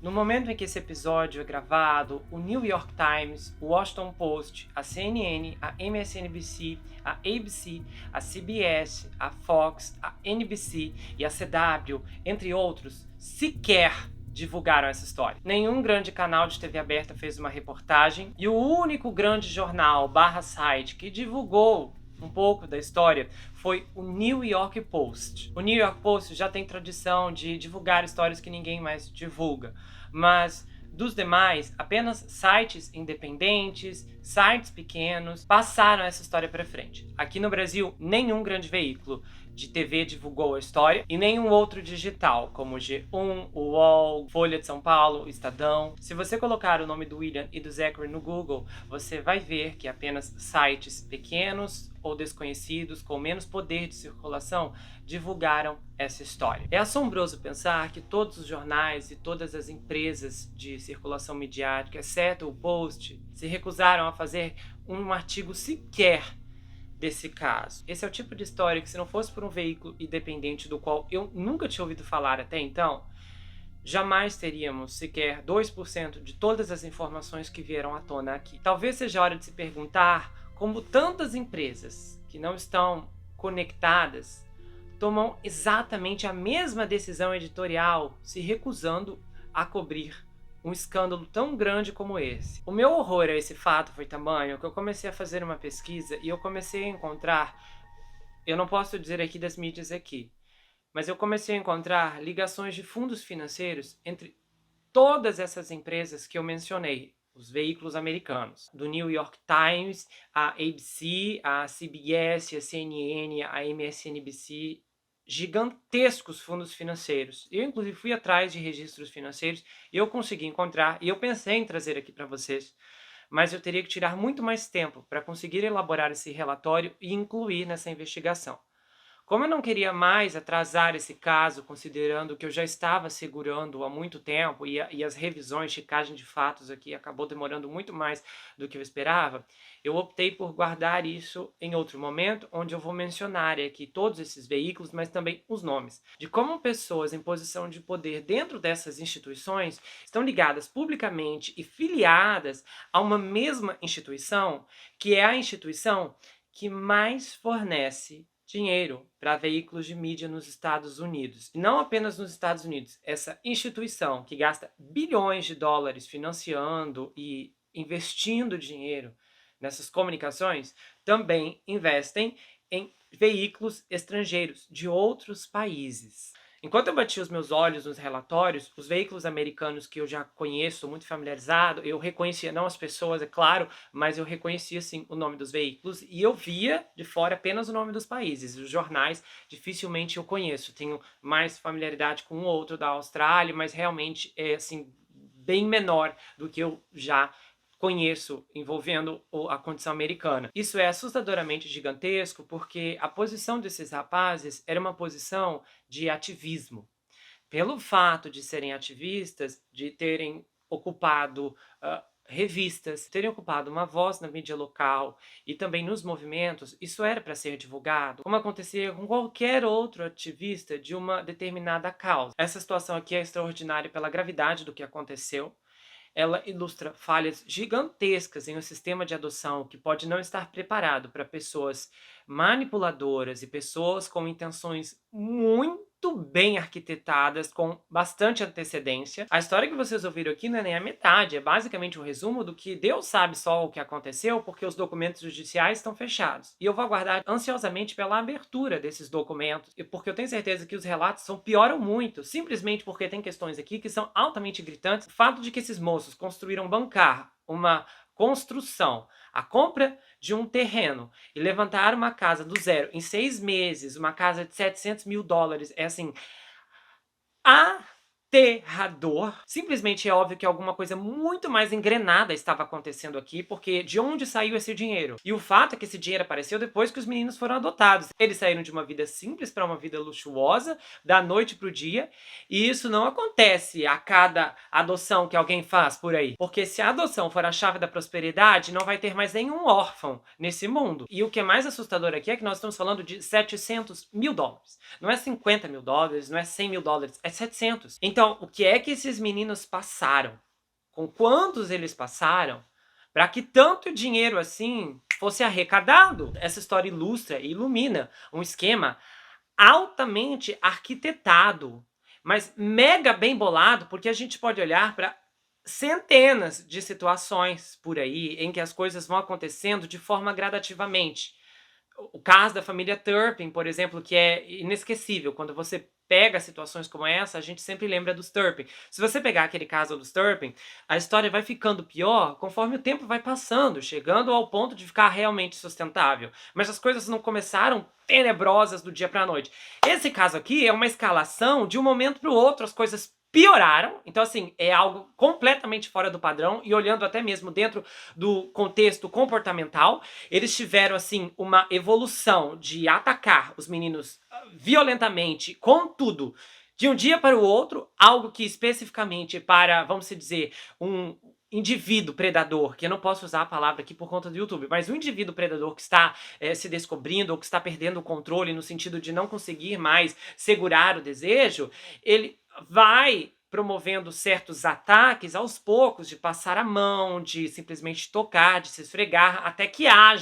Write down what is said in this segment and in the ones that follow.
No momento em que esse episódio é gravado, o New York Times, o Washington Post, a CNN, a MSNBC, a ABC, a CBS, a Fox, a NBC e a CW, entre outros, sequer divulgaram essa história. Nenhum grande canal de TV aberta fez uma reportagem e o único grande jornal /site que divulgou um pouco da história foi o New York Post. O New York Post já tem tradição de divulgar histórias que ninguém mais divulga, mas dos demais, apenas sites independentes, sites pequenos, passaram essa história para frente. Aqui no Brasil, nenhum grande veículo de TV divulgou a história e nenhum outro digital, como o G1, o UOL, Folha de São Paulo, Estadão. Se você colocar o nome do William e do Zachary no Google, você vai ver que apenas sites pequenos ou desconhecidos, com menos poder de circulação, divulgaram essa história. É assombroso pensar que todos os jornais e todas as empresas de circulação midiática, exceto o Post, se recusaram a fazer um artigo sequer desse caso. Esse é o tipo de história que, se não fosse por um veículo independente do qual eu nunca tinha ouvido falar até então, jamais teríamos sequer 2% de todas as informações que vieram à tona aqui. Talvez seja a hora de se perguntar como tantas empresas que não estão conectadas tomam exatamente a mesma decisão editorial, se recusando a cobrir um escândalo tão grande como esse. O meu horror a esse fato foi tamanho que eu comecei a fazer uma pesquisa e eu comecei a encontrar, eu não posso dizer aqui das mídias aqui, mas eu comecei a encontrar ligações de fundos financeiros entre todas essas empresas que eu mencionei, os veículos americanos, do New York Times, a ABC, a CBS, a CNN, a MSNBC, gigantescos fundos financeiros. Eu, inclusive, fui atrás de registros financeiros e eu consegui encontrar, e eu pensei em trazer aqui para vocês, mas eu teria que tirar muito mais tempo para conseguir elaborar esse relatório e incluir nessa investigação. Como eu não queria mais atrasar esse caso, considerando que eu já estava segurando há muito tempo e as revisões, checagem de fatos aqui acabou demorando muito mais do que eu esperava, eu optei por guardar isso em outro momento, onde eu vou mencionar aqui todos esses veículos, mas também os nomes, de como pessoas em posição de poder dentro dessas instituições estão ligadas publicamente e filiadas a uma mesma instituição, que é a instituição que mais fornece dinheiro para veículos de mídia nos Estados Unidos. E não apenas nos Estados Unidos. Essa instituição que gasta bilhões de dólares financiando e investindo dinheiro nessas comunicações, também investem em veículos estrangeiros de outros países. Enquanto eu bati os meus olhos nos relatórios, os veículos americanos que eu já conheço, sou muito familiarizado, eu reconhecia, não as pessoas, é claro, mas eu reconhecia sim o nome dos veículos e eu via de fora apenas o nome dos países. Os jornais dificilmente eu conheço, tenho mais familiaridade com um ou outro da Austrália, mas realmente é assim bem menor do que eu já conheço envolvendo a condição americana. Isso é assustadoramente gigantesco porque a posição desses rapazes era uma posição de ativismo. Pelo fato de serem ativistas, de terem ocupado revistas, terem ocupado uma voz na mídia local e também nos movimentos, isso era para ser divulgado, como acontecia com qualquer outro ativista de uma determinada causa. Essa situação aqui é extraordinária pela gravidade do que aconteceu. Ela ilustra falhas gigantescas em um sistema de adoção que pode não estar preparado para pessoas manipuladoras e pessoas com intenções muito bem arquitetadas, com bastante antecedência. A história que vocês ouviram aqui não é nem a metade, é basicamente um resumo do que Deus sabe só o que aconteceu, porque os documentos judiciais estão fechados. E eu vou aguardar ansiosamente pela abertura desses documentos, porque eu tenho certeza que os relatos pioram muito, simplesmente porque tem questões aqui que são altamente gritantes. O fato de que esses moços construíram bancar uma construção, a compra de um terreno e levantar uma casa do zero em 6 meses, uma casa de 700 mil dólares, é assim, aterrador. Simplesmente é óbvio que alguma coisa muito mais engrenada estava acontecendo aqui, porque de onde saiu esse dinheiro? E o fato é que esse dinheiro apareceu depois que os meninos foram adotados. Eles saíram de uma vida simples para uma vida luxuosa, da noite pro dia, e isso não acontece a cada adoção que alguém faz por aí. Porque se a adoção for a chave da prosperidade, não vai ter mais nenhum órfão nesse mundo. E o que é mais assustador aqui é que nós estamos falando de 700 mil dólares. Não é 50 mil dólares, não é 100 mil dólares, é 700. Então noção o que é que esses meninos passaram, com quantos eles passaram, para que tanto dinheiro assim fosse arrecadado. Essa história ilustra e ilumina um esquema altamente arquitetado, mas mega bem bolado, porque a gente pode olhar para centenas de situações por aí em que as coisas vão acontecendo de forma gradativamente. O caso da família Turpin, por exemplo, que é inesquecível. Quando você pega situações como essa, a gente sempre lembra dos Turpin. Se você pegar aquele caso dos Turpin, a história vai ficando pior conforme o tempo vai passando, chegando ao ponto de ficar realmente sustentável. Mas as coisas não começaram tenebrosas do dia para a noite. Esse caso aqui é uma escalação de um momento para o outro, as coisas pioraram. Então, assim, é algo completamente fora do padrão, e olhando até mesmo dentro do contexto comportamental, eles tiveram, assim, uma evolução de atacar os meninos violentamente, com tudo, de um dia para o outro, algo que especificamente para, vamos dizer, um indivíduo predador, que eu não posso usar a palavra aqui por conta do YouTube, mas um indivíduo predador que está se descobrindo, ou que está perdendo o controle no sentido de não conseguir mais segurar o desejo, ele vai promovendo certos ataques aos poucos, de passar a mão, de simplesmente tocar, de se esfregar, até que há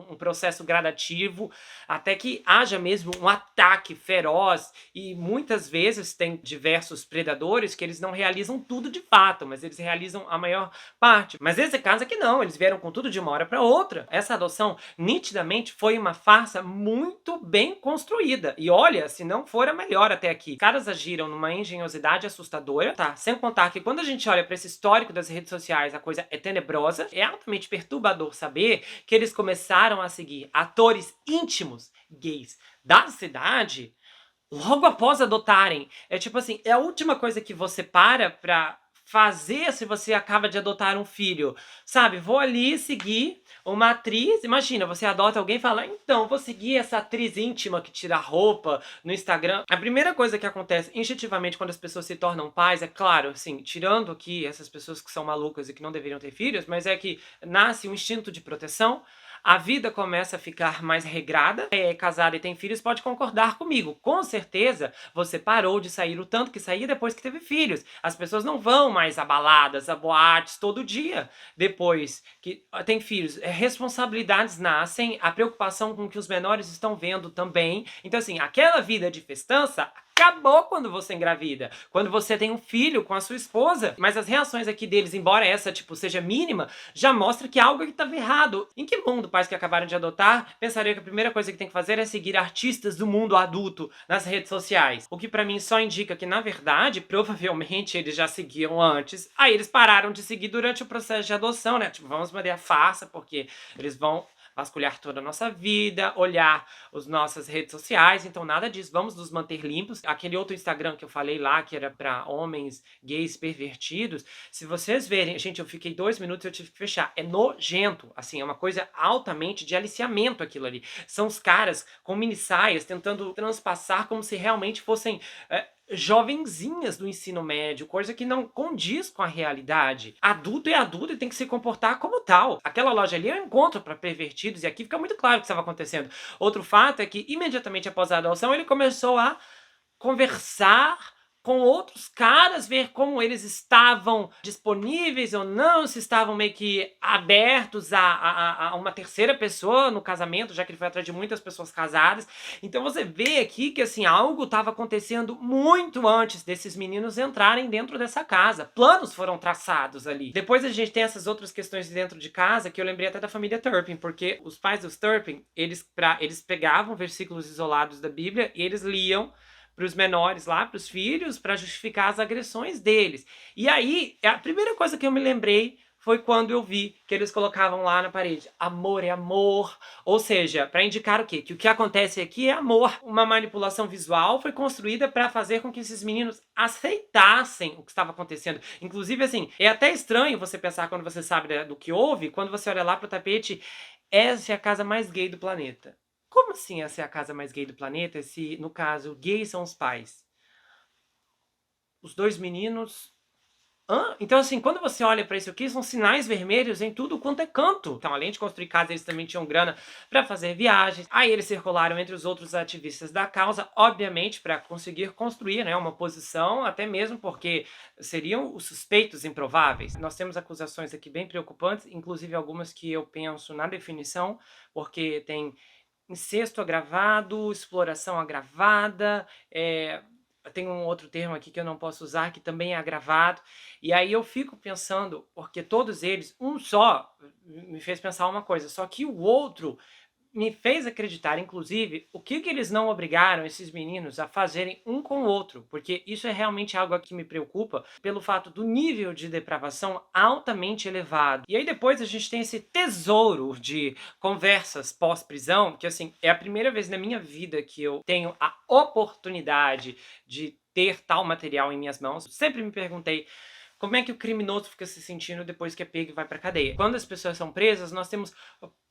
um processo gradativo, até que haja mesmo um ataque feroz. E muitas vezes tem diversos predadores que eles não realizam tudo de fato, mas eles realizam a maior parte. Mas esse caso aqui não, eles vieram com tudo de uma hora para outra. Essa adoção nitidamente foi uma farsa muito bem construída. E olha, se não for a melhor até aqui. Os caras agiram numa engenhosidade assustadora, tá? Sem contar que quando a gente olha para esse histórico das redes sociais, a coisa é tenebrosa. É altamente perturbador saber que eles começaram a seguir atores íntimos gays da cidade logo após adotarem. É tipo assim, é a última coisa que você pra fazer se você acaba de adotar um filho. Sabe, vou ali seguir uma atriz. Imagina, você adota alguém e fala, então, vou seguir essa atriz íntima que tira roupa no Instagram. A primeira coisa que acontece instintivamente quando as pessoas se tornam pais, é claro, assim, tirando aqui essas pessoas que são malucas e que não deveriam ter filhos, mas é que nasce um instinto de proteção. A vida começa a ficar mais regrada. É casada e tem filhos, pode concordar comigo. Com certeza, você parou de sair o tanto que saía depois que teve filhos. As pessoas não vão mais a baladas, a boates todo dia depois que tem filhos. Responsabilidades nascem, a preocupação com o que os menores estão vendo também. Então, assim, aquela vida de festança acabou quando você engravida, quando você tem um filho com a sua esposa. Mas as reações aqui deles, embora essa, tipo, seja mínima, já mostra que algo estava errado. Em que mundo pais que acabaram de adotar pensariam que a primeira coisa que tem que fazer é seguir artistas do mundo adulto nas redes sociais? O que pra mim só indica que, na verdade, provavelmente eles já seguiam antes. Aí eles pararam de seguir durante o processo de adoção, né? Tipo, vamos manter a farsa, porque eles vão vasculhar toda a nossa vida, olhar as nossas redes sociais, então nada disso, vamos nos manter limpos. Aquele outro Instagram que eu falei lá, que era pra homens gays pervertidos, se vocês verem, gente, eu fiquei 2 minutos e eu tive que fechar, é nojento, assim, é uma coisa altamente de aliciamento aquilo ali. São os caras com mini saias tentando transpassar como se realmente fossem jovenzinhas do ensino médio, coisa que não condiz com a realidade. Adulto é adulto e tem que se comportar como tal. Aquela loja ali é um encontro para pervertidos, e aqui fica muito claro o que estava acontecendo. Outro fato é que, imediatamente após a adoção, ele começou a conversar com outros caras, ver como eles estavam disponíveis ou não, se estavam meio que abertos a uma terceira pessoa no casamento, já que ele foi atrás de muitas pessoas casadas. Então você vê aqui que, assim, algo estava acontecendo muito antes desses meninos entrarem dentro dessa casa. Planos foram traçados ali. Depois a gente tem essas outras questões dentro de casa, que eu lembrei até da família Turpin, porque os pais dos Turpin, eles pegavam versículos isolados da Bíblia e eles liam para os menores lá, para os filhos, para justificar as agressões deles. E aí, a primeira coisa que eu me lembrei foi quando eu vi que eles colocavam lá na parede, amor é amor, ou seja, para indicar o quê? Que o que acontece aqui é amor. Uma manipulação visual foi construída para fazer com que esses meninos aceitassem o que estava acontecendo. Inclusive, assim, é até estranho você pensar, quando você sabe do que houve, quando você olha lá pro tapete, essa é a casa mais gay do planeta. Como assim essa é a casa mais gay do planeta, se, no caso, gays são os pais? Os 2 meninos hã? Então, assim, quando você olha pra isso aqui, são sinais vermelhos em tudo quanto é canto. Então, além de construir casa, eles também tinham grana pra fazer viagens. Aí eles circularam entre os outros ativistas da causa, obviamente, pra conseguir construir, né, uma posição, até mesmo porque seriam os suspeitos improváveis. Nós temos acusações aqui bem preocupantes, inclusive algumas que eu penso na definição, porque tem incesto agravado, exploração agravada, tem um outro termo aqui que eu não posso usar, que também é agravado. E aí eu fico pensando, porque todos eles, um só me fez pensar uma coisa, só que o outro me fez acreditar, inclusive, o que eles não obrigaram esses meninos a fazerem um com o outro, porque isso é realmente algo que me preocupa, pelo fato do nível de depravação altamente elevado. E aí depois a gente tem esse tesouro de conversas pós-prisão, que assim, é a primeira vez na minha vida que eu tenho a oportunidade de ter tal material em minhas mãos. Sempre me perguntei como é que o criminoso fica se sentindo depois que é pego e vai pra cadeia. Quando as pessoas são presas, nós temos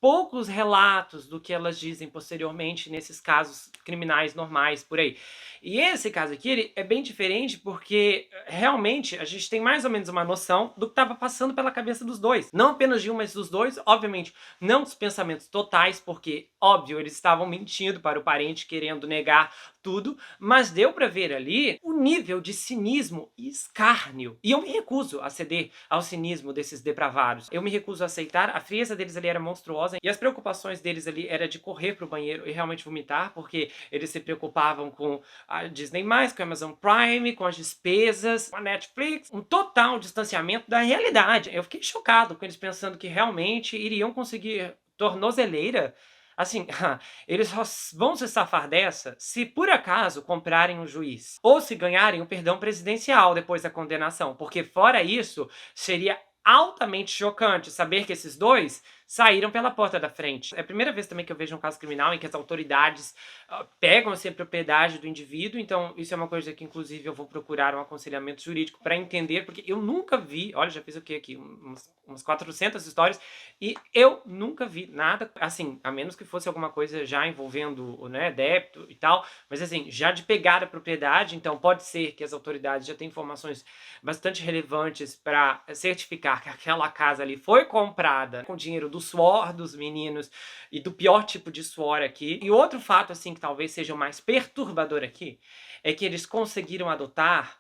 poucos relatos do que elas dizem posteriormente nesses casos criminais normais por aí. E esse caso aqui, ele é bem diferente porque realmente a gente tem mais ou menos uma noção do que estava passando pela cabeça dos dois. Não apenas de um, mas dos dois. Obviamente, não dos pensamentos totais, porque, óbvio, eles estavam mentindo para o parente, querendo negar tudo, mas deu pra ver ali o nível de cinismo e escárnio. E eu me recuso a ceder ao cinismo desses depravados. Eu me recuso a aceitar. A frieza deles ali era monstruosa e as preocupações deles ali era de correr pro banheiro e realmente vomitar, porque eles se preocupavam com a Disney+, com a Amazon Prime, com as despesas, com a Netflix, um total distanciamento da realidade. Eu fiquei chocado com eles pensando que realmente iriam conseguir tornozeleira. Assim, eles só vão se safar dessa se por acaso comprarem um juiz. Ou se ganharem o perdão presidencial depois da condenação. Porque fora isso, seria altamente chocante saber que esses dois saíram pela porta da frente. É a primeira vez também que eu vejo um caso criminal em que as autoridades pegam assim, a propriedade do indivíduo, então isso é uma coisa que inclusive eu vou procurar um aconselhamento jurídico para entender, porque eu nunca vi, olha, já fiz o que aqui? Umas 400 histórias, e eu nunca vi nada, assim, a menos que fosse alguma coisa já envolvendo, né, débito e tal, mas assim, já de pegar a propriedade, então pode ser que as autoridades já tenham informações bastante relevantes para certificar que aquela casa ali foi comprada com dinheiro do suor dos meninos e do pior tipo de suor aqui. E outro fato, assim, que talvez seja o mais perturbador aqui, é que eles conseguiram adotar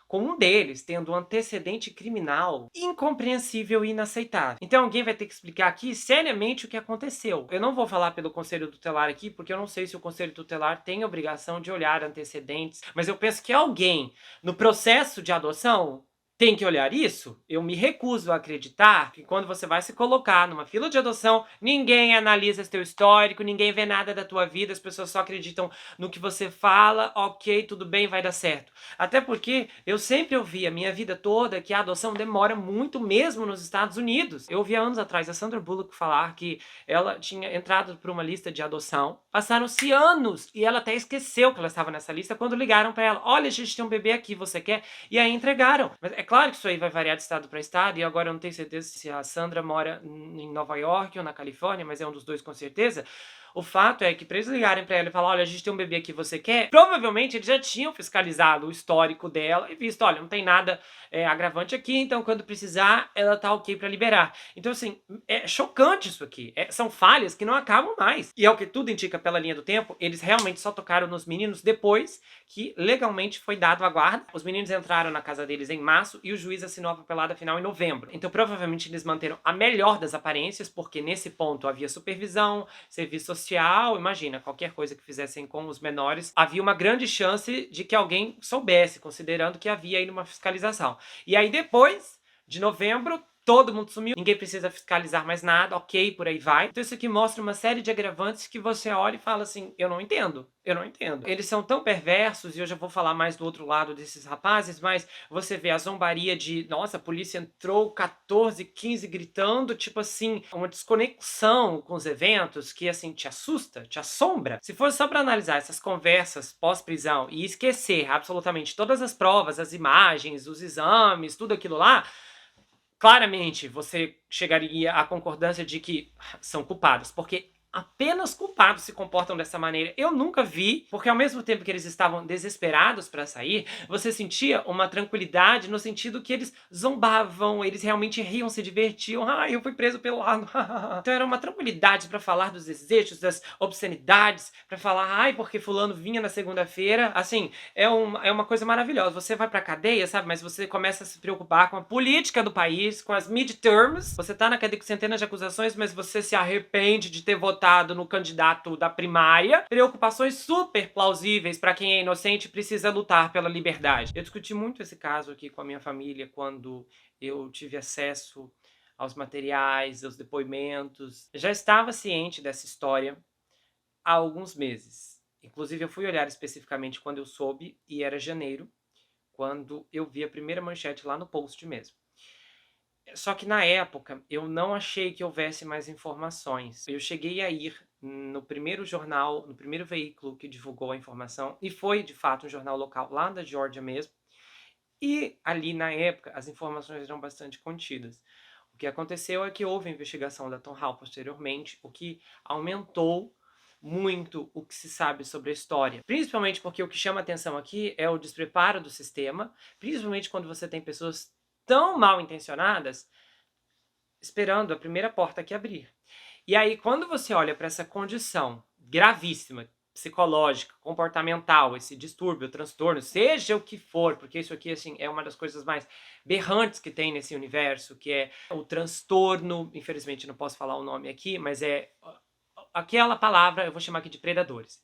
com um deles tendo um antecedente criminal incompreensível e inaceitável. Então alguém vai ter que explicar aqui seriamente o que aconteceu. Eu não vou falar pelo Conselho Tutelar aqui, porque eu não sei se o Conselho Tutelar tem a obrigação de olhar antecedentes, mas eu penso que alguém, no processo de adoção, tem que olhar isso. Eu me recuso a acreditar que quando você vai se colocar numa fila de adoção, ninguém analisa seu histórico, ninguém vê nada da tua vida, as pessoas só acreditam no que você fala, ok, tudo bem, vai dar certo. Até porque eu sempre ouvi a minha vida toda que a adoção demora muito mesmo nos Estados Unidos. Eu ouvi há anos atrás a Sandra Bullock falar que ela tinha entrado por uma lista de adoção, passaram-se anos e ela até esqueceu que ela estava nessa lista quando ligaram para ela, olha, a gente tem um bebê aqui, você quer? E aí entregaram. Mas é claro que isso aí vai variar de estado para estado, e agora eu não tenho certeza se a Sandra mora em Nova York ou na Califórnia, mas é um dos dois com certeza. O fato é que pra eles ligarem pra ela e falar, olha, a gente tem um bebê aqui, você quer? Provavelmente eles já tinham fiscalizado o histórico dela e visto, olha, não tem nada agravante aqui, então quando precisar, ela tá ok pra liberar. Então, assim, é chocante isso aqui. São falhas que não acabam mais. E é o que tudo indica pela linha do tempo, eles realmente só tocaram nos meninos depois que legalmente foi dado a guarda. Os meninos entraram na casa deles em março e o juiz assinou a papelada final em novembro. Então, provavelmente eles manteram a melhor das aparências, porque nesse ponto havia supervisão, serviço social, imagina, qualquer coisa que fizessem com os menores, havia uma grande chance de que alguém soubesse, considerando que havia aí uma fiscalização. E aí depois de novembro, todo mundo sumiu, ninguém precisa fiscalizar mais nada, ok, por aí vai. Então isso aqui mostra uma série de agravantes que você olha e fala assim, eu não entendo. Eu não entendo. Eles são tão perversos, e eu já vou falar mais do outro lado desses rapazes, mas você vê a zombaria de, nossa, a polícia entrou 14, 15 gritando, tipo assim, uma desconexão com os eventos que, assim, te assusta, te assombra. Se fosse só pra analisar essas conversas pós-prisão e esquecer absolutamente todas as provas, as imagens, os exames, tudo aquilo lá, claramente você chegaria à concordância de que são culpados, porque Apenas culpados se comportam dessa maneira. Eu nunca vi, porque ao mesmo tempo que eles estavam desesperados para sair, você sentia uma tranquilidade no sentido que eles zombavam, eles realmente riam, se divertiam. Eu fui preso pelo lado. Então era uma tranquilidade para falar dos desejos, das obscenidades, para falar, porque fulano vinha na segunda-feira. Assim, é uma coisa maravilhosa. Você vai pra cadeia, sabe? Mas você começa a se preocupar com a política do país, com as midterms. Você tá na cadeia com centenas de acusações, mas você se arrepende de ter votado no candidato da primária. Preocupações super plausíveis para quem é inocente e precisa lutar pela liberdade. Eu discuti muito esse caso aqui com a minha família quando eu tive acesso aos materiais, aos depoimentos. Eu já estava ciente dessa história há alguns meses. Inclusive, eu fui olhar especificamente quando eu soube, e era janeiro, quando eu vi a primeira manchete lá no Post mesmo. Só que na época eu não achei que houvesse mais informações. Eu cheguei a ir no primeiro jornal, no primeiro veículo que divulgou a informação, e foi de fato um jornal local lá da Geórgia mesmo. E ali na época as informações eram bastante contidas. O que aconteceu é que houve a investigação da Tom Hall posteriormente, o que aumentou muito o que se sabe sobre a história. Principalmente porque o que chama atenção aqui é o despreparo do sistema, principalmente quando você tem pessoas tão mal intencionadas esperando a primeira porta que abrir. E aí, quando você olha para essa condição gravíssima, psicológica, comportamental, esse distúrbio, transtorno, seja o que for, porque isso aqui, assim, é uma das coisas mais berrantes que tem nesse universo, que é o transtorno, infelizmente não posso falar o nome aqui, mas é aquela palavra, eu vou chamar aqui de predadores.